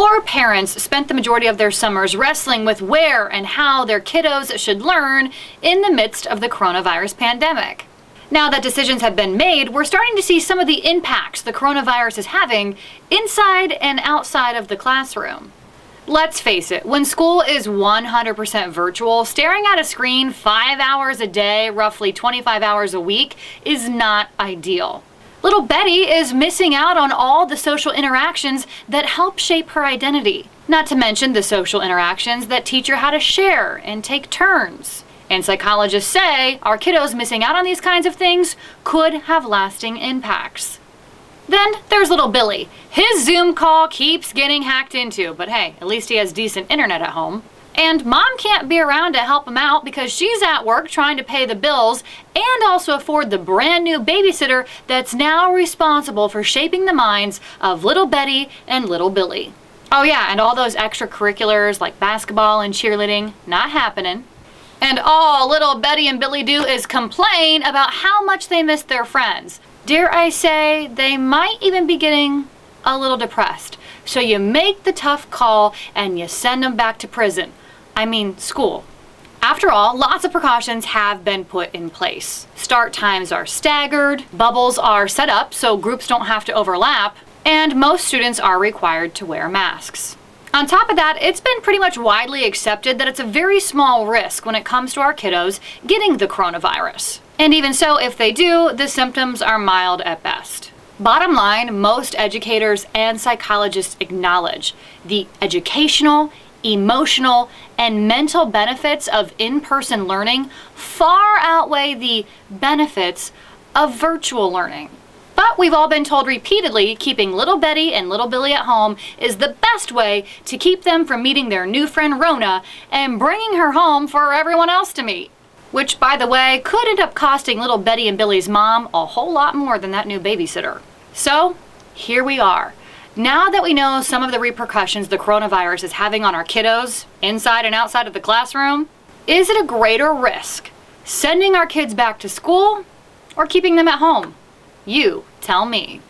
Poor parents spent the majority of their summers wrestling with where and how their kiddos should learn in the midst of the coronavirus pandemic. Now that decisions have been made, we're starting to see some of the impacts the coronavirus is having inside and outside of the classroom. Let's face it, when school is 100% virtual, staring at a screen 5 hours a day, roughly 25 hours a week, is not ideal. Little Betty is missing out on all the social interactions that help shape her identity, not to mention the social interactions that teach her how to share and take turns. And psychologists say our kiddos missing out on these kinds of things could have lasting impacts. Then there's little Billy. His Zoom call keeps getting hacked into, but hey, at least he has decent internet at home. And mom can't be around to help him out because she's at work trying to pay the bills and also afford the brand new babysitter that's now responsible for shaping the minds of little Betty and little Billy. Oh yeah, and all those extracurriculars like basketball and cheerleading, not happening. And all little Betty and Billy do is complain about how much they miss their friends. Dare I say, they might even be getting a little depressed. So you make the tough call and you send them back to prison. I mean, school. After all, lots of precautions have been put in place. Start times are staggered, bubbles are set up so groups don't have to overlap, and most students are required to wear masks. On top of that, it's been pretty much widely accepted that it's a very small risk when it comes to our kiddos getting the coronavirus. And even so, if they do, the symptoms are mild at best. Bottom line, most educators and psychologists acknowledge the educational, emotional, and mental benefits of in-person learning far outweigh the benefits of virtual learning. But we've all been told repeatedly keeping little Betty and little Billy at home is the best way to keep them from meeting their new friend Rona and bringing her home for everyone else to meet. Which, by the way, could end up costing little Betty and Billy's mom a whole lot more than that new babysitter. So, here we are. Now that we know some of the repercussions the coronavirus is having on our kiddos, inside and outside of the classroom, is it a greater risk sending our kids back to school or keeping them at home? You tell me.